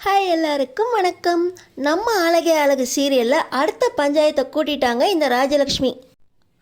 Hi எல்லாருக்கும் வணக்கம். நம்ம அழகே அழகு சீரியலில் அடுத்த பஞ்சாயத்தை கூட்டிட்டாங்க இந்த ராஜலக்ஷ்மி.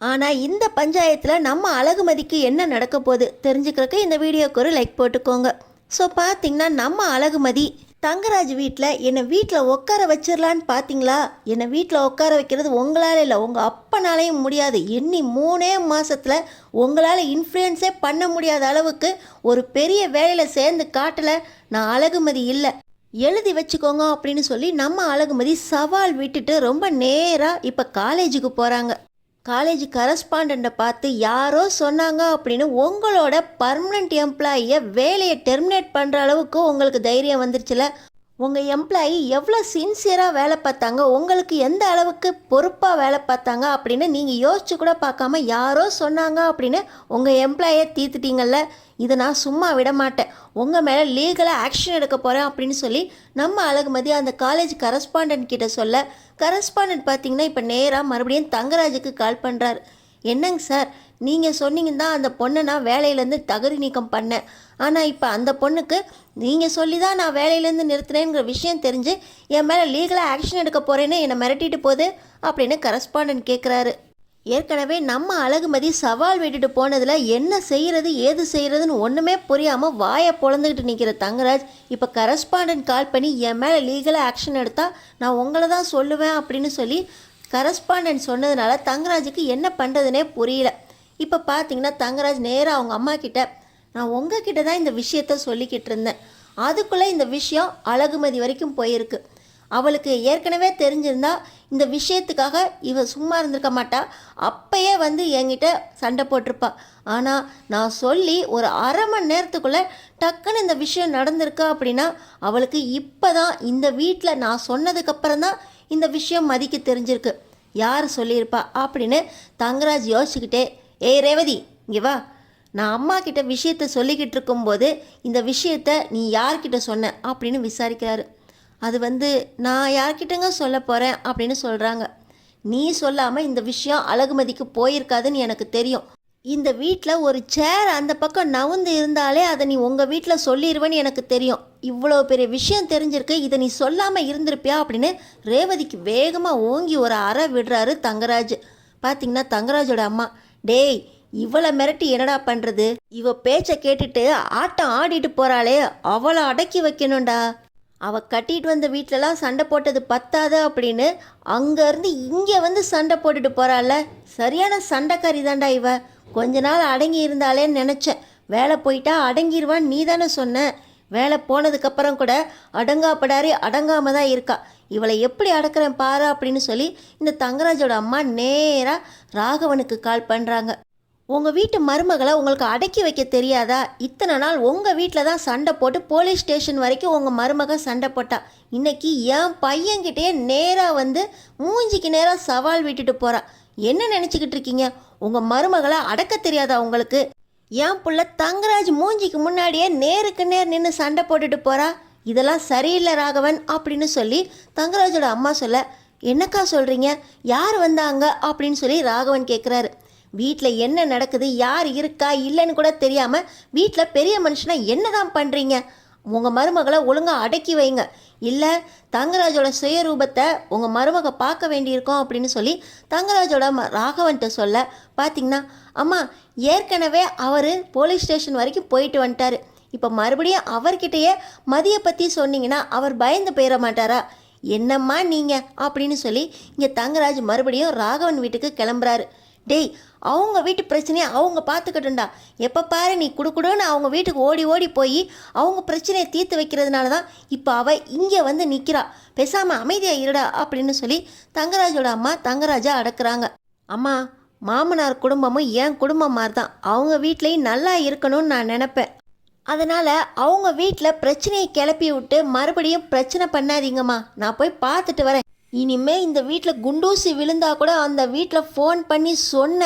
ஆனால் இந்த பஞ்சாயத்தில் நம்ம அழகுமதிக்கு என்ன நடக்க போகுது தெரிஞ்சுக்கிறதுக்கு இந்த வீடியோக்கு ஒரு லைக் போட்டுக்கோங்க. ஸோ பார்த்தீங்கன்னா நம்ம அழகுமதி தங்கராஜ் வீட்டில் என்னை வீட்டில் உட்கார வச்சிடலான்னு பார்த்தீங்களா? என்னை வீட்டில் உட்கார வைக்கிறது உங்களால் இல்லை, உங்கள் அப்பனாலையும் முடியாது. எண்ணி 3 மாதத்தில் உங்களால் இன்ஃப்ளூயன்ஸே பண்ண முடியாத அளவுக்கு ஒரு பெரிய வேலையில் சேர்ந்து காட்டலை நான் அழகுமதி இல்லை, எழுதி வச்சுக்கோங்க அப்படின்னு சொல்லி நம்ம அழகுமதி சவால் விட்டுட்டு ரொம்ப நேராக இப்போ காலேஜுக்கு போகிறாங்க. காலேஜ் கரஸ்பாண்டண்ட்டை பார்த்து யாரோ சொன்னாங்க அப்படின்னு உங்களோட பர்மனெண்ட் எம்ப்ளாயியை வேலையை டெர்மினேட் பண்ணுற அளவுக்கு உங்களுக்கு தைரியம் வந்துருச்சுல. உங்கள் எம்ப்ளாயி எவ்வளோ சின்சியராக வேலை பார்த்தாங்க, உங்களுக்கு எந்த அளவுக்கு பொறுப்பாக வேலை பார்த்தாங்க அப்படின்னு நீங்கள் யோசிச்சு கூட பார்க்காம யாரோ சொன்னாங்க அப்படின்னு உங்கள் எம்ப்ளாயை தீர்த்துட்டீங்கல்ல. இதை நான் சும்மா விட மாட்டேன், உங்கள் மேலே லீகலாக ஆக்ஷன் எடுக்க போகிறேன் அப்படின்னு சொல்லி நம்ம அழகுமதி அந்த காலேஜ் கரஸ்பாண்டன்ட் கிட்ட சொல்ல, கரஸ்பாண்டன்ட் பார்த்தீங்கன்னா இப்போ நேராக மறுபடியும் தங்கராஜுக்கு கால் பண்ணுறாரு. என்னங்க சார், நீங்கள் சொன்னீங்க தான் அந்த பொண்ணை நான் வேலையிலேருந்து தகுதி நீக்கம் பண்ணேன், ஆனால் இப்போ அந்த பொண்ணுக்கு நீங்கள் சொல்லி தான் நான் வேலையிலேருந்து நிறுத்தினேங்கிற விஷயம் தெரிஞ்சு என் மேலே லீகலாக ஆக்ஷன் எடுக்க போகிறேன்னு என்னை மிரட்டிட்டு போகுது அப்படின்னு கரஸ்பாண்டன்ட் கேட்குறாரு. ஏற்கனவே நம்ம அழகுமதி சவால் விட்டுட்டு போனதில் என்ன செய்கிறது ஏது செய்கிறதுன்னு ஒன்றுமே புரியாமல் வாயை பொழந்துக்கிட்டு நிற்கிற தங்கராஜ் இப்போ கரஸ்பாண்டன்ட் கால் பண்ணி என் மேலே லீகலாக ஆக்ஷன் எடுத்தால் நான் உங்களை தான் சொல்லுவேன் அப்படின்னு சொல்லி கரஸ்பாண்டன்ட் சொன்னதுனால தங்கராஜுக்கு என்ன பண்ணுறதுனே புரியல. இப்போ பார்த்தீங்கன்னா தங்கராஜ் நேராக அவங்க அம்மா கிட்ட, நான் உங்ககிட்ட தான் இந்த விஷயத்த சொல்லிக்கிட்டு இருந்தேன், அதுக்குள்ளே இந்த விஷயம் அழகுமதி வரைக்கும் போயிருக்கு. அவளுக்கு ஏற்கனவே தெரிஞ்சிருந்தா இந்த விஷயத்துக்காக இவ சும்மா இருந்திருக்க மாட்டா, அப்பயே வந்து என்கிட்ட சண்டை போட்டிருப்பா. ஆனால் நான் சொல்லி ஒரு அரை மணி நேரத்துக்குள்ளே டக்குன்னு இந்த விஷயம் நடந்திருக்கா அப்படின்னா அவளுக்கு இப்போ தான் இந்த வீட்டில் நான் சொன்னதுக்கப்புறம் தான் இந்த விஷயம் மதிக்க தெரிஞ்சிருக்கு. யார் சொல்லியிருப்பா அப்படின்னு தங்கராஜ் யோசிச்சுக்கிட்டே, ஏய் ரேவதி இங்கே வா, நான் அம்மா கிட்ட விஷயத்த சொல்லிக்கிட்டு இருக்கும்போது இந்த விஷயத்த நீ யார்கிட்ட சொன்ன அப்படின்னு விசாரிக்கிறாரு. அது வந்து நான் யார்கிட்டங்க சொல்ல போகிறேன் அப்படின்னு சொல்கிறாங்க. நீ சொல்லாமல் இந்த விஷயம் அழகுமதிக்கு போயிருக்காதுன்னு எனக்கு தெரியும். இந்த வீட்டில் ஒரு சேர் அந்த பக்கம் நவுந்து இருந்தாலே அதை நீ உங்கள் வீட்டில் சொல்லிடுவேன்னு எனக்கு தெரியும். இவ்வளோ பெரிய விஷயம் தெரிஞ்சிருக்கு, இதை நீ சொல்லாமல் இருந்திருப்பியா அப்படின்னு ரேவதிக்கு வேகமாக ஓங்கி ஒரு அறை விடுறாரு தங்கராஜ். பார்த்தீங்கன்னா தங்கராஜோட அம்மா, டேய் இவளை மிரட்டி என்னடா பண்ணுறது, இவ பேச்சை கேட்டுட்டு ஆட்டம் ஆடிட்டு போகிறாளே அவளை அடக்கி வைக்கணும்டா. அவள் கட்டிட்டு வந்த வீட்டிலலாம் சண்டை போட்டது பத்தாது அப்படின்னு அங்கேருந்து இங்கே வந்து சண்டை போட்டுட்டு போகிறாள். சரியான சண்டைக்காரி தாண்டா இவ. கொஞ்ச நாள் அடங்கி இருந்தாலேன்னு நினச்சேன், வேலை போயிட்டா அடங்கிடுவான்னு நீ தானே சொன்ன. வேலை போனதுக்கப்புறம் கூட அடங்காப்படாரி அடங்காமல் தான் இருக்கா. இவளை எப்படி அடக்கிறேன் பாரு அப்படின்னு சொல்லி இந்த தங்கராஜோட அம்மா நேராக ராகவனுக்கு கால் பண்ணுறாங்க. உங்கள் வீட்டு மருமகளை உங்களுக்கு அடக்கி வைக்க தெரியாதா? இத்தனை நாள் உங்கள் வீட்டில் தான் சண்டை போட்டு போலீஸ் ஸ்டேஷன் வரைக்கும் உங்கள் மருமக சண்டை போட்டா. இன்றைக்கி என் பையன்கிட்டே நேராக வந்து மூஞ்சிக்கு நேராக சவால் விட்டுட்டு போகிறா. என்ன நினச்சிக்கிட்டு இருக்கீங்க? உங்கள் மருமகளை அடக்க தெரியாதா உங்களுக்கு? என் புள்ள தங்கராஜ் மூஞ்சிக்கு முன்னாடியே நேருக்கு நேர் நின்று சண்டை போட்டுட்டு போகிறா. இதெல்லாம் சரியில்லை ராகவன் அப்படின்னு சொல்லி தங்கராஜோட அம்மா சொல்ல, என்னக்கா சொல்கிறீங்க, யார் வந்தாங்க அப்படின்னு சொல்லி ராகவன் கேட்குறாரு. வீட்டில் என்ன நடக்குது, யார் இருக்கா இல்லைன்னு கூட தெரியாமல் வீட்டில் பெரிய மனுஷனாக என்ன தான் பண்ணுறீங்க? உங்கள் மருமகளை ஒழுங்காக அடக்கி வைங்க, இல்லை தங்கராஜோட சுயரூபத்தை உங்கள் மருமக பார்க்க வேண்டியிருக்கோம் அப்படின்னு சொல்லி தங்கராஜோட ராகவன்கிட்ட சொல்ல, பார்த்தீங்கன்னா அம்மா ஏற்கனவே அவர் போலீஸ் ஸ்டேஷன் வரைக்கும் போயிட்டு வந்துட்டார். இப்போ மறுபடியும் அவர்கிட்டயே மதியை பற்றி சொன்னீங்கன்னா அவர் பயந்து போயிட மாட்டாரா? என்னம்மா நீங்கள் அப்படின்னு சொல்லி இங்கே தங்கராஜ் மறுபடியும் ராகவன் வீட்டுக்கு கிளம்புறாரு. டேய் அவங்க வீட்டு பிரச்சனையை அவங்க பார்த்துக்கட்டும்டா, எப்போ பாரு நீ குடுக்குடுன்னு அவங்க வீட்டுக்கு ஓடி ஓடி போய் அவங்க பிரச்சனையை தீர்த்து வைக்கிறதுனால தான் இப்போ அவள் இங்கே வந்து நிற்கிறா. பேசாமல் அமைதியாக இருடா அப்படின்னு சொல்லி தங்கராஜோட அம்மா தங்கராஜா அடக்குறாங்க. அம்மா மாமனார் குடும்பமும் என் குடும்பம் மாதிரி தான், அவங்க வீட்லேயும் நல்லா இருக்கணும்னு நான் நினப்பேன். அதனால் அவங்க வீட்டில் பிரச்சனையை கிளப்பி விட்டு மறுபடியும் பிரச்சனை பண்ணாதீங்கம்மா, நான் போய் பார்த்துட்டு வரேன். இனிமே இந்த வீட்டில் குண்டூசி விழுந்தா கூட அந்த வீட்டில் ஃபோன் பண்ணி சொன்ன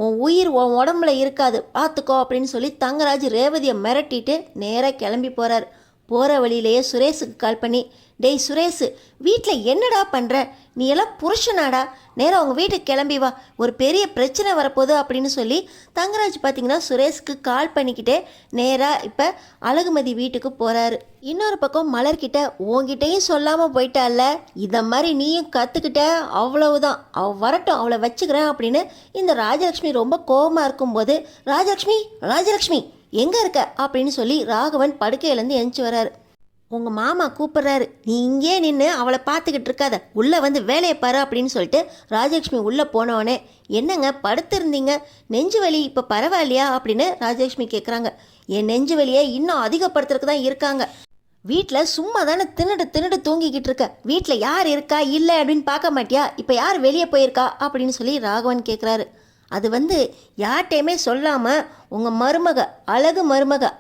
உன் உயிர் உன் உடம்புல இருக்காது பார்த்துக்கோ அப்படின்னு சொல்லி தங்கராஜ் ரேவதியை மிரட்டிட்டு நேராக கிளம்பி போகிறார். போகிற வழியிலேயே சுரேஷுக்கு கால் பண்ணி, டேய் சுரேஷ், வீட்டில் என்னடா பண்ணுற? நீ எல்லாம் புருஷனாடா, நேராக உங்கள் வீட்டுக்கு கிளம்பி வா, ஒரு பெரிய பிரச்சனை வரப்போகுது அப்படின்னு சொல்லி தங்கராஜ் பார்த்திங்கன்னா சுரேஷுக்கு கால் பண்ணிக்கிட்டே நேராக இப்போ அழகுமதி வீட்டுக்கு போகிறாரு. இன்னொரு பக்கம் மலர்கிட்ட, உங்ககிட்டையும் சொல்லாமல் போயிட்டால, இதை மாதிரி நீயும் கற்றுக்கிட்ட, அவ்வளவுதான், அவள் வரட்டும், அவளை வச்சுக்கிறேன் அப்படின்னு இந்த ராஜலக்ஷ்மி ரொம்ப கோபமாக இருக்கும்போது, ராஜலக்ஷ்மி எங்கே இருக்க அப்படின்னு சொல்லி ராகவன் படுக்கையிலேருந்து எந்திச்சு வராரு. உங்கள் மாமா கூப்பிட்றாரு, நீ இங்கே நின்று அவளை பார்த்துக்கிட்டு இருக்காத, உள்ளே வந்து வேலையை பாரு அப்படின்னு சொல்லிட்டு ராஜலக்ஷ்மி உள்ளே போனவொடனே, என்னங்க படுத்திருந்தீங்க, நெஞ்சு வலி இப்போ பரவாயில்லையா அப்படின்னு ராஜலக்ஷ்மி கேட்குறாங்க. என் நெஞ்சு வலியை இன்னும் அதிகப்படுத்துறதுக்கு தான் இருக்காங்க. வீட்டில் சும்மா தானே தின்னுட்டு தூங்கிக்கிட்டு இருக்க, வீட்டில் யார் இருக்கா இல்லை அப்படின்னு பார்க்க மாட்டியா, இப்போ யார் வெளியே போயிருக்கா அப்படின்னு சொல்லி ராகவன் கேட்குறாரு. அது யார்கிட்டையுமே சொல்லாமல் உங்கள் மருமக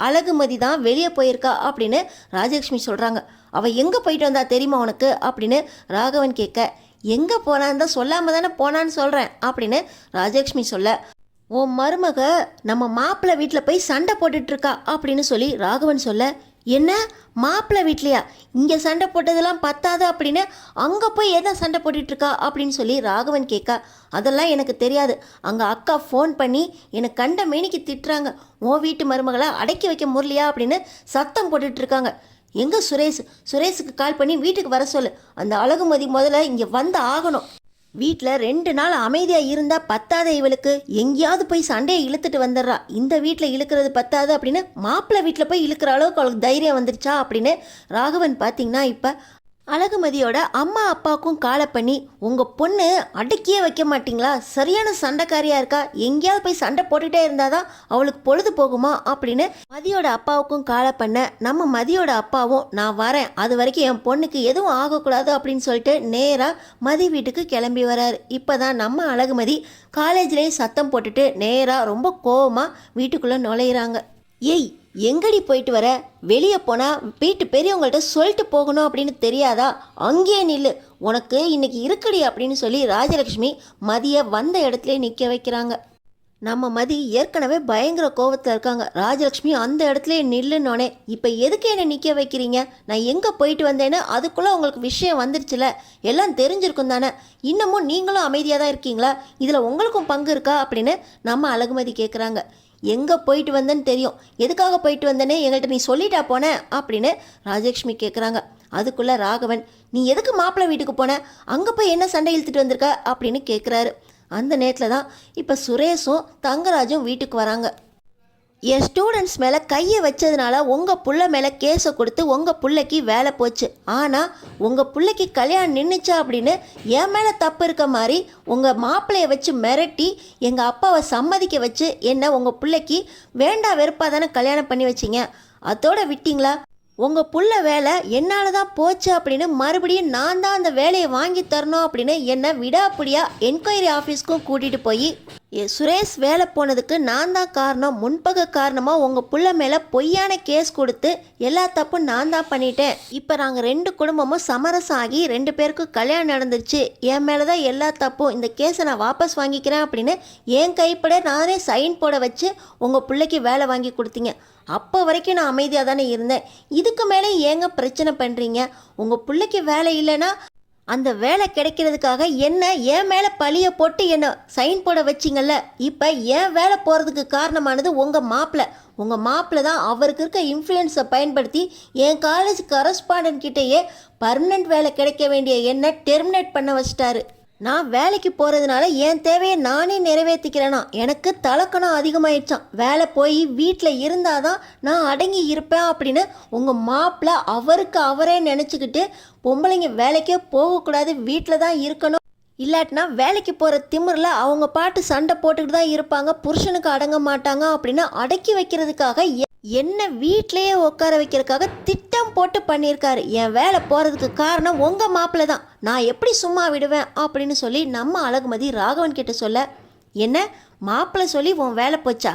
அழகுமதி தான் வெளியே போயிருக்கா அப்படின்னு ராஜலக்ஷ்மி சொல்கிறாங்க. அவள் எங்கே போயிட்டு வந்தா தெரியுமா உனக்கு அப்படின்னு ராகவன் கேட்க, எங்கே போனான்னு தான் சொல்லாமல் தானே போனான்னு சொல்கிறேன் அப்படின்னு ராஜலக்ஷ்மி சொல்ல, உன் மருமக நம்ம மாப்பிள்ளை வீட்டில் போய் சண்டை போட்டுட்ருக்கா அப்படின்னு சொல்லி ராகவன் சொல்ல, என்ன மாப்பிள்ளை வீட்லையா, இங்கே சண்டை போட்டதெல்லாம் பத்தாது அப்படின்னு அங்கே போய் எதை சண்டை போட்டுட்ருக்கா அப்படின்னு சொல்லி ராகவன் கேட்க, அதெல்லாம் எனக்கு தெரியாது, அங்கே அக்கா ஃபோன் பண்ணி எனக்கு கண்ட மேனிக்கு திட்டுறாங்க, உன் வீட்டு மருமகளை அடக்கி வைக்க முடியலையா அப்படின்னு சத்தம் போட்டுட்ருக்காங்க. எங்கே சுரேஷுக்கு கால் பண்ணி வீட்டுக்கு வர சொல்லு, அந்த அழகுமதி முதல்ல இங்கே வந்து ஆகணும். வீட்டில் 2 நாள் அமைதியாக இருந்தால் பத்தாத இவளுக்கு, எங்கேயாவது போய் சண்டையை இழுத்துட்டு வந்துடுறா, இந்த வீட்டில் இழுக்கிறது பத்தாது அப்படின்னு மாப்பிள்ளை வீட்டில் போய் இழுக்கிற அளவுக்கு அவளுக்கு தைரியம் வந்துருச்சா அப்படின்னு ராகவன் பார்த்திங்கன்னா இப்போ அழகுமதியோட அம்மா அப்பாவுக்கும் காலை பண்ணி, உங்கள் பொண்ணு அடக்கியே வைக்க மாட்டிங்களா, சரியான சண்டைக்காரியாக இருக்கா, எங்கேயாவது போய் சண்டை போட்டுகிட்டே இருந்தால் தான் அவளுக்கு பொழுது போகுமா அப்படின்னு மதியோட அப்பாவுக்கும் காலை பண்ண, நம்ம மதியோட அப்பாவும் நான் வரேன், அது வரைக்கும் என் பொண்ணுக்கு எதுவும் ஆகக்கூடாது அப்படின்னு சொல்லிட்டு நேராக மதி வீட்டுக்கு கிளம்பி வராரு. இப்போ தான் நம்ம அழகுமதி காலேஜ்லேயே சத்தம் போட்டுட்டு நேராக ரொம்ப கோவமாக வீட்டுக்குள்ளே நுழையிறாங்க. ஏய், எங்கடி போயிட்டு வர, வெளியே போனால் வீட்டு பெரியவங்கள்ட்ட சொல்லிட்டு போகணும் அப்படின்னு தெரியாதா, அங்கேயே நில்லு, உனக்கு இன்னைக்கு இருக்குடி அப்படின்னு சொல்லி ராஜலக்ஷ்மி மதியை வந்த இடத்துல நிற்க வைக்கிறாங்க. நம்ம மதி ஏற்கனவே பயங்கர கோவத்தில் இருக்காங்க. ராஜலக்ஷ்மி அந்த இடத்துல நில்லுன்னொன்னே, இப்போ எதுக்கு என்னை நிற்க வைக்கிறீங்க, நான் எங்கே போயிட்டு வந்தேன்னு அதுக்குள்ளே உங்களுக்கு விஷயம் வந்துருச்சுல, எல்லாம் தெரிஞ்சிருக்கும் தானே, இன்னமும் நீங்களும் அமைதியாக தான் இருக்கீங்களா, இதில் உங்களுக்கும் பங்கு இருக்கா அப்படின்னு நம்ம அழகுமதி கேட்குறாங்க. எங்கே போயிட்டு வந்தேன்னு தெரியும், எதுக்காக போயிட்டு வந்தேன்னு எங்கள்கிட்ட நீ சொல்லிட்டா போன அப்படின்னு ராஜலக்ஷ்மி கேட்குறாங்க. அதுக்குள்ளே ராகவன், நீ எதுக்கு மாப்பிள்ளை வீட்டுக்கு போன, அங்கே போய் என்ன சண்டை இழுத்துட்டு வந்திருக்க அப்படின்னு கேட்குறாரு. அந்த நேரத்தில் தான் இப்போ சுரேஷும் தங்கராஜும் வீட்டுக்கு வராங்க. என் ஸ்டூடெண்ட்ஸ் மேலே கையை வச்சதுனால உங்கள் புள்ள மேலே கேஸை கொடுத்து உங்கள் பிள்ளைக்கு வேலை போச்சு, ஆனால் உங்கள் பிள்ளைக்கு கல்யாணம் நின்றுச்சா அப்படின்னு என் மேலே தப்பு இருக்க மாதிரி உங்கள் மாப்பிள்ளையை வச்சு மிரட்டி எங்கள் அப்பாவை சம்மதிக்க வச்சு என்ன உங்கள் பிள்ளைக்கு வேண்டா வெறுப்பாக தானே கல்யாணம் பண்ணி வச்சிங்க, அதோட விட்டீங்களா, உங்கள் புள்ள வேலை என்னால் தான் போச்சு அப்படின்னு மறுபடியும் நான் தான் அந்த வேலையை வாங்கி தரணும் அப்படின்னு என்னை விடாப்பிடியாக என்கொயரி ஆஃபீஸ்க்கும் கூட்டிகிட்டு போய் சுரேஷ் வேலை போனதுக்கு நான் தான் காரணம், முன்பக காரணமாக உங்கள் புள்ள மேலே பொய்யான கேஸ் கொடுத்து எல்லா தப்பும் நான் தான் பண்ணிட்டேன், இப்போ நாங்கள் 2 குடும்பமும் சமரசம் ஆகி 2 பேருக்கும் கல்யாணம் நடந்துருச்சு, என் மேலே தான் எல்லா தப்பும், இந்த கேஸை நான் வாபஸ் வாங்கிக்கிறேன் அப்படின்னு என் கைப்பட நானே சைன் போட வச்சு உங்கள் பிள்ளைக்கு வேலை வாங்கி கொடுத்தீங்க, அப்போ வரைக்கும் நான் அமைதியாக தானே இருந்தேன், இதுக்கு மேலே ஏங்க பிரச்சனை பண்ணுறீங்க, உங்கள் பிள்ளைக்கு வேலை இல்லைன்னா அந்த வேலை கிடைக்கிறதுக்காக என்ன என் மேலே பழியை போட்டு என்னை சைன் போட வச்சிங்கல்ல, இப்போ என் வேலை போகிறதுக்கு காரணமானது உங்கள் மாப்பிள்ளை தான், அவருக்கு இருக்க இன்ஃப்ளூயன்ஸை பயன்படுத்தி என் காலேஜ் கரஸ்பாண்டன்ட் கிட்டேயே பர்மனெண்ட் வேலை கிடைக்க வேண்டிய என்னை டெர்மினேட் பண்ண வச்சிட்டாரு, நான் வேலைக்கு போகிறதுனால என் தேவையை நானே நிறைவேற்றிக்கிறேனா, எனக்கு தலக்கணம் அதிகமாயிடுச்சான், வேலை போய் வீட்டில் இருந்தால் தான் நான் அடங்கி இருப்பேன் அப்படின்னு உங்கள் மாப்பிள்ளை அவருக்கு அவரே நினச்சிக்கிட்டு பொம்பளைங்க வேலைக்கே போகக்கூடாது, வீட்டில் தான் இருக்கணும், இல்லாட்டினா வேலைக்கு போகிற திமிரில் அவங்க பாட்டு சண்டை போட்டுக்கிட்டு தான் இருப்பாங்க, புருஷனுக்கு அடங்க மாட்டாங்க அப்படின்னு அடக்கி வைக்கிறதுக்காக என்ன வீட்டிலையே உட்கார வைக்கிறதுக்காக திட்டம் போட்டு பண்ணியிருக்காரு, என் வேலை போகிறதுக்கு காரணம் உங்கள் மாப்பிள்ளை தான், நான் எப்படி சும்மா விடுவேன் அப்படின்னு சொல்லி நம்ம அழகுமதி ராகவன் கிட்ட சொல்ல, என்ன மாப்பிள்ளை சொல்லி உன் வேலை போச்சா,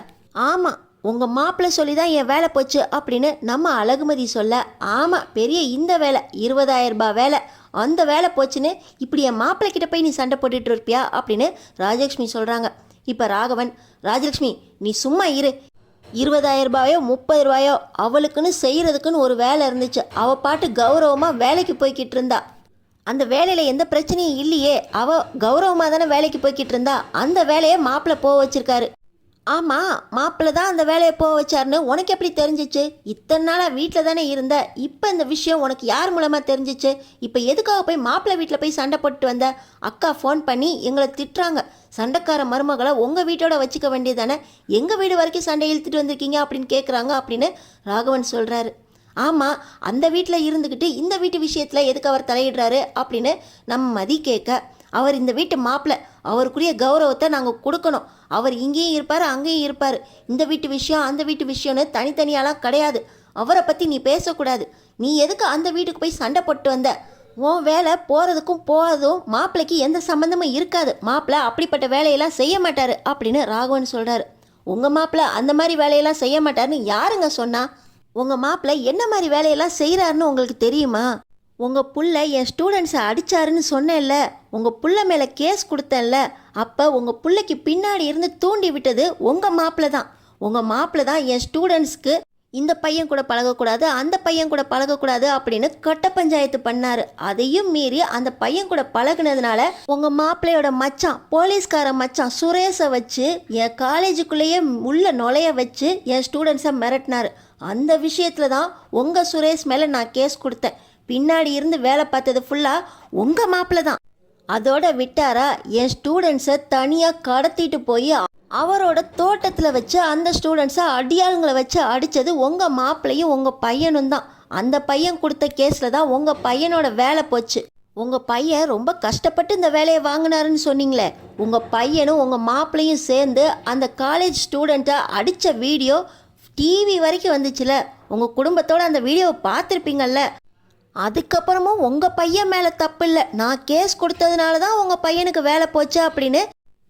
ஆமாம் உங்கள் மாப்பிள்ளை சொல்லி தான் என் வேலை போச்சு அப்படின்னு நம்ம அழகுமதி சொல்ல, ஆமாம் பெரிய இந்த வேலை 20,000 ரூபாய் வேலை, அந்த வேலை போச்சுன்னு இப்படி என் மாப்பிள்ளை கிட்ட போய் நீ சண்டை போட்டுட்டு இருப்பியா அப்படின்னு ராஜலக்ஷ்மி சொல்கிறாங்க. இப்போ ராகவன், ராஜலக்ஷ்மி நீ சும்மா இரு, 20,000 ரூபாயோ 30 ரூபாயோ அவளுக்குன்னு செய்கிறதுக்குன்னு ஒரு வேலை இருந்துச்சு. அவள் பாட்டு கௌரவமாக வேலைக்கு போய்கிட்டு இருந்தா. அந்த வேலையில் எந்த பிரச்சனையும் இல்லையே, அவள் கௌரவமாக தானே வேலைக்கு போய்கிட்டு இருந்தா. அந்த வேலையை மாப்பிள்ளை போக வச்சிருக்காரு. ஆமாம், மாப்பிள்ளை தான் அந்த வேலையை போக வச்சாருன்னு உனக்கு எப்படி தெரிஞ்சிச்சு? இத்தனை நாளாக வீட்டில் தானே இருந்த, இப்போ இந்த விஷயம் உனக்கு யார் மூலமாக தெரிஞ்சிச்சு? இப்போ எதுக்காக போய் மாப்பிள்ளை வீட்டில் போய் சண்டை போட்டு வந்த? அக்கா ஃபோன் பண்ணி எங்களை திட்டுறாங்க, சண்டைக்கார மருமகளை உங்கள் வீட்டோட வச்சுக்க வேண்டியதானே, எங்கள் வீடு வரைக்கும் சண்டை இழுத்துட்டு வந்திருக்கீங்க அப்படின்னு கேட்குறாங்க அப்படின்னு ராகவன் சொல்கிறாரு. ஆமாம், அந்த வீட்டில் இருந்துக்கிட்டு இந்த வீட்டு விஷயத்தில் எதுக்கு அவர் தலையிடுறாரு அப்படின்னு நம்ம மதி கேட்க, அவர் இந்த வீட்டு மாப்பிள்ளை, அவருக்குரிய கௌரவத்தை நாங்கள் கொடுக்கணும். அவர் இங்கேயும் இருப்பார் அங்கேயும் இருப்பார். இந்த வீட்டு விஷயம் அந்த வீட்டு விஷயம்னு தனித்தனியாலாம் கிடையாது. அவரை பற்றி நீ பேசக்கூடாது. நீ எதுக்கு அந்த வீட்டுக்கு போய் சண்டை போட்டு வந்த? உன் வேலை போகிறதுக்கும் போகிறதும் மாப்பிள்ளைக்கு எந்த சம்மந்தமும் இருக்காது. மாப்பிள்ளை அப்படிப்பட்ட வேலையெல்லாம் செய்ய மாட்டார் அப்படின்னு ராகவன் சொல்கிறாரு. உங்கள் மாப்பிள்ளை அந்த மாதிரி வேலையெல்லாம் செய்ய மாட்டாருன்னு யாருங்க சொன்னா? உங்கள் மாப்பிள்ளை என்ன மாதிரி வேலையெல்லாம் செய்கிறாருன்னு உங்களுக்கு தெரியுமா? உங்கள் புள்ள என் ஸ்டூடெண்ட்ஸை அடித்தாருன்னு சொன்னேன்ல, உங்கள் புள்ள மேலே கேஸ் கொடுத்தேன்ல, அப்போ உங்கள் பிள்ளைக்கு பின்னாடி இருந்து தூண்டி விட்டது உங்கள் மாப்பிள்ளை தான். உங்கள் மாப்பிள்ளை தான் என் ஸ்டூடெண்ட்ஸ்க்கு இந்த பையன் கூட பழகக்கூடாது அந்த பையன் கூட பழகக்கூடாது அப்படின்னு கட்ட பஞ்சாயத்து பண்ணார். அதையும் மீறி அந்த பையன் கூட பழகுனதுனால உங்கள் மாப்பிள்ளையோட மச்சான், போலீஸ்கார மச்சான் சுரேஷை வச்சு என் காலேஜுக்குள்ளேயே உள்ள நுழைய வச்சு என் ஸ்டூடெண்ட்ஸை மிரட்டினார். அந்த விஷயத்தில் தான் உங்கள் சுரேஷ் மேலே நான் கேஸ் கொடுத்தேன். பின்னாடி இருந்து வேலை பார்த்தது ஃபுல்லாக உங்கள் மாப்பிள்ளை தான். அதோட விட்டாரா, என் ஸ்டூடெண்ட்ஸை தனியாக கடத்திட்டு போய் அவரோட தோட்டத்தில் வச்சு அந்த ஸ்டூடெண்ட்ஸை அடியாளுங்களை வச்சு அடித்தது உங்கள் மாப்பிள்ளையும் உங்கள் பையனும் தான். அந்த பையன் கொடுத்த கேஸில் தான் உங்கள் பையனோட வேலை போச்சு. உங்கள் பையன் ரொம்ப கஷ்டப்பட்டு இந்த வேலையை வாங்கினாருன்னு சொன்னீங்களே, உங்கள் பையனும் உங்கள் மாப்பிள்ளையும் சேர்ந்து அந்த காலேஜ் ஸ்டூடெண்ட்டை அடித்த வீடியோ டிவி வரைக்கும் வந்துச்சுல. உங்கள் குடும்பத்தோடு அந்த வீடியோவை பார்த்துருப்பீங்கள்ல. அதுக்கப்புறமும் உங்கள் பையன் மேலே தப்பு இல்லை, நான் கேஸ் கொடுத்ததுனால தான் உங்கள் பையனுக்கு வேலை போச்சு அப்படின்னு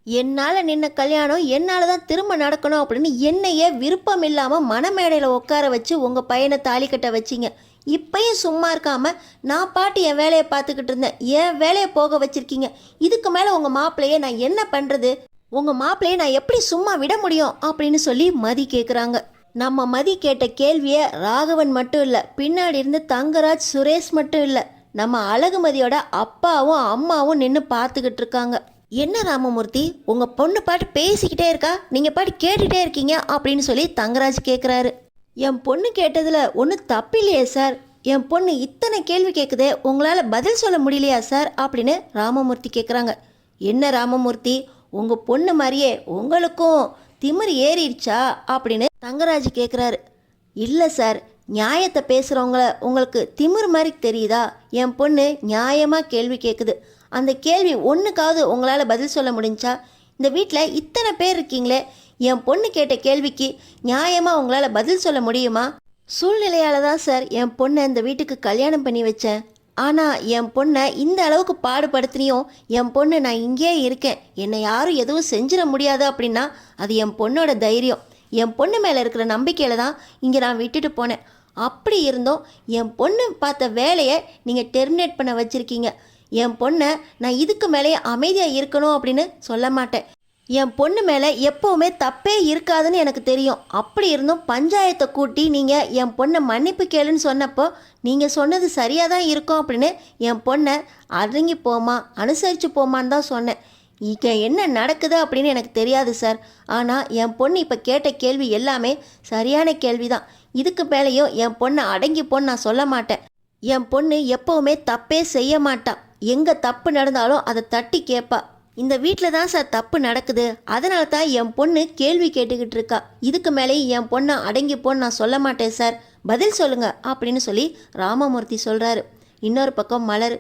என்னால் நின்ன கல்யாணம் என்னால் தான் திரும்ப நடக்கணும் அப்படின்னு என்னையே விருப்பம் இல்லாமல் மணமேடையில் உட்கார வச்சு உங்கள் பையனை தாலி கட்ட வச்சிங்க. இப்பயும் சும்மா இருக்காமல் நான் பாட்டு என் வேலையை பார்த்துக்கிட்டு இருந்தேன், என் வேலையை போக வச்சுருக்கீங்க. இதுக்கு மேலே உங்கள் மாப்பிள்ளையே நான் என்ன பண்ணுறது? உங்கள் மாப்பிள்ளையை நான் எப்படி சும்மா விட முடியும் அப்படின்னு சொல்லி மதி கேட்குறாங்க. நம்ம மதி கேட்ட கேள்வியை ராகவன் மட்டும் இல்லை, பின்னாடி இருந்து தங்கராஜ் சுரேஷ் மட்டும் இல்லை, நம்ம அழகுமதியோட அப்பாவும் அம்மாவும் நின்று பார்த்துக்கிட்டு இருக்காங்க. என்ன ராமமூர்த்தி, உங்கள் பொண்ணு பாட்டு பேசிக்கிட்டே இருக்கா, நீங்கள் பாட்டு கேட்டுகிட்டே இருக்கீங்க அப்படின்னு சொல்லி தங்கராஜ் கேட்குறாரு. என் பொண்ணு கேட்டதில் ஒன்றும் தப்பில்லையே சார், என் பொண்ணு இத்தனை கேள்வி கேட்குதே, உங்களால் பதில் சொல்ல முடியலையா சார் அப்படின்னு ராமமூர்த்தி கேட்குறாங்க. என்ன ராமமூர்த்தி, உங்கள் பொண்ணு மாதிரியே உங்களுக்கும் திமிரு ஏறிடுச்சா அப்படின்னு தங்கராஜ் கேட்குறாரு. இல்லை சார், நியாயத்தை பேசுகிறவங்கள உங்களுக்கு திமிரு மாதிரி தெரியுதா? என் பொண்ணு நியாயமாக கேள்வி கேட்குது. அந்த கேள்வி ஒன்றுக்காவது உங்களால் பதில் சொல்ல முடிஞ்சா? இந்த வீட்டில் இத்தனை பேர் இருக்கீங்களே, என் பொண்ணு கேட்ட கேள்விக்கு நியாயமாக உங்களால் பதில் சொல்ல முடியுமா? சூழ்நிலையால் தான் சார் என் பொண்ணை இந்த வீட்டுக்கு கல்யாணம் பண்ணி வச்சேன். ஆனால் என் பொண்ணை இந்த அளவுக்கு பாடுபடுத்தினியும் என் பொண்ணு நான் இங்கேயே இருக்கேன், என்னை யாரும் எதுவும் செஞ்சிட முடியாது அப்படின்னா அது என் பொண்ணோட தைரியம். என் பொண்ணு மேலே இருக்கிற நம்பிக்கையில் தான் இங்கே நான் விட்டுட்டு போனேன். அப்படி இருந்தோம் என் பொண்ணு பார்த்த வேலையை நீங்கள் டெர்மினேட் பண்ண வச்சுருக்கீங்க. என் பொண்ணை நான் இதுக்கு மேலேயே அமைதியாக இருக்கணும் அப்படின்னு சொல்ல மாட்டேன். என் பொண்ணு மேலே எப்போவுமே தப்பே இருக்காதுன்னு எனக்கு தெரியும். அப்படி இருந்தும் பஞ்சாயத்தை கூட்டி நீங்கள் என் பொண்ணை மன்னிப்பு கேளுன்னு சொன்னப்போ நீங்கள் சொன்னது சரியாக தான் இருக்கும் அப்படின்னு என் பொண்ணை அடங்கி போமா அனுசரித்து போமான்னு தான் சொன்னேன். இங்கே என்ன நடக்குது அப்படின்னு எனக்கு தெரியாது சார். ஆனால் என் பொண்ணு இப்போ கேட்ட கேள்வி எல்லாமே சரியான கேள்வி தான். இதுக்கு மேலேயும் என் பொண்ணை அடங்கி போன்னு நான் சொல்ல மாட்டேன். என் பொண்ணு எப்போவுமே தப்பே செய்ய மாட்டான். எங்கே தப்பு நடந்தாலும் அதை தட்டி கேட்பா. இந்த வீட்டில் தான் சார் தப்பு நடக்குது, அதனால தான் என் பொண்ணு கேள்வி கேட்டுக்கிட்டு இருக்கா. இதுக்கு மேலேயும் என் பொண்ணை அடங்கி போன்னு நான் சொல்ல மாட்டேன் சார், பதில் சொல்லுங்க அப்படின்னு சொல்லி ராமமூர்த்தி சொல்கிறாரு. இன்னொரு பக்கம் மலர்,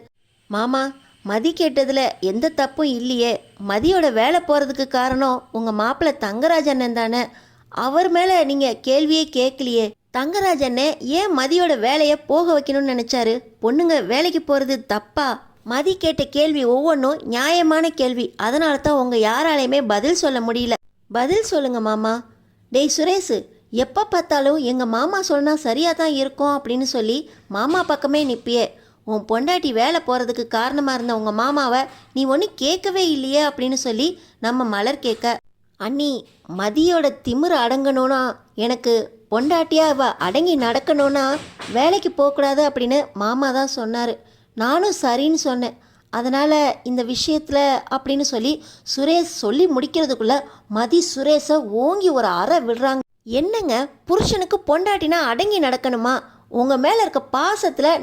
மாமா மதி கேட்டதில் எந்த தப்பும் இல்லையே, மதியோட வேலை போகிறதுக்கு காரணம் உங்கள் மாப்பிள்ளை தங்கராஜ் அண்ணன் தானே, அவர் மேலே நீங்கள் கேள்வியே கேட்கலையே. தங்கராஜ் அண்ணன் ஏன் மதியோட வேலையை போக வைக்கணும்னு நினச்சாரு? பொண்ணுங்க வேலைக்கு போகிறது தப்பா? மதி கேட்ட கேள்வி ஒவ்வொன்றும் நியாயமான கேள்வி, அதனால தான் உங்கள் யாராலையுமே பதில் சொல்ல முடியல. பதில் சொல்லுங்க மாமா. டேய் சுரேஷ், எப்போ பார்த்தாலும் எங்கள் மாமா சொன்னால் சரியாக தான் இருக்கும் அப்படின்னு சொல்லி மாமா பக்கமே நிற்பியே. உன் பொண்டாட்டி வேலை போகிறதுக்கு காரணமாக இருந்த உங்கள் மாமாவை நீ ஒன்றும் கேட்கவே இல்லையே அப்படின்னு சொல்லி நம்ம மலர் கேட்க, அண்ணி, மதியோட திமிரு அடங்கணும்னா எனக்கு பொண்டாட்டியா அவ அடங்கி நடக்கணும்னா வேலைக்கு போகக்கூடாது அப்படின்னு மாமா தான் சொன்னார். நானும் சரின்னு சொன்னேன். அதனால் இந்த விஷயத்தில் அப்படின்னு சொல்லி சுரேஷ் சொல்லி முடிக்கிறதுக்குள்ள மதி சுரேஷை ஓங்கி ஒரு அறை விடுறாங்க. என்னங்க, புருஷனுக்கு பொண்டாட்டினா அடங்கி நடக்கணுமா? உங்கள் மேலே இருக்க பாசத்தில்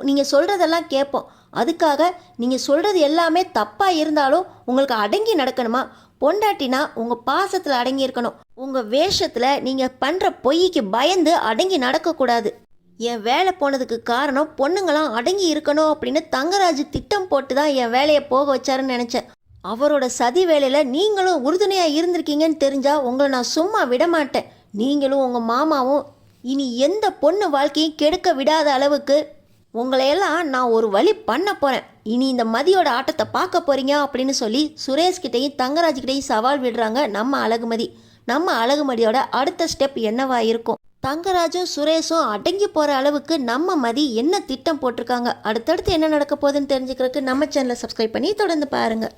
நீங்கள் சொல்கிறதெல்லாம் கேட்போம். அதுக்காக நீங்கள் சொல்கிறது எல்லாமே தப்பாக இருந்தாலும் உங்களுக்கு அடங்கி நடக்கணுமா? பொண்டாட்டினா உங்கள் பாசத்தில் அடங்கி இருக்கணும். உங்கள் வேஷத்தில் நீங்கள் பண்ணுற பொய்க்கு பயந்து அடங்கி நடக்கக்கூடாது. என் வேலை போனதுக்கு காரணம் பொண்ணுங்களாம் அடங்கி இருக்கணும் அப்படின்னு தங்கராஜ் திட்டம் போட்டு தான் என் வேலையை போக வச்சாருன்னு நினச்சேன். அவரோட சதி வேலையில் நீங்களும் உறுதுணையாக இருந்திருக்கீங்கன்னு தெரிஞ்சால் உங்களை நான் சும்மா விட மாட்டேன். நீங்களும் உங்கள் மாமாவும் இனி எந்த பொண்ணு வாழ்க்கையும் கெடுக்க விடாத அளவுக்கு உங்களையெல்லாம் நான் ஒரு வழி பண்ண போகிறேன். இனி இந்த மதியோட ஆட்டத்தை பார்க்க போகிறீங்க அப்படின்னு சொல்லி சுரேஷ்கிட்டையும் தங்கராஜ்கிட்டையும் சவால் விடுறாங்க நம்ம அழகுமதி. நம்ம அழகுமதியோட அடுத்த ஸ்டெப் என்னவா இருக்கும்? தங்கராஜும் சுரேஷும் அடங்கி போகிற அளவுக்கு நம்ம மதி என்ன திட்டம் போட்டிருக்காங்க? அடுத்தடுத்து என்ன நடக்க போகுதுன்னு தெரிஞ்சுக்கிறதுக்கு நம்ம சேனலை சப்ஸ்கிரைப் பண்ணி தொடர்ந்து பாருங்கள்.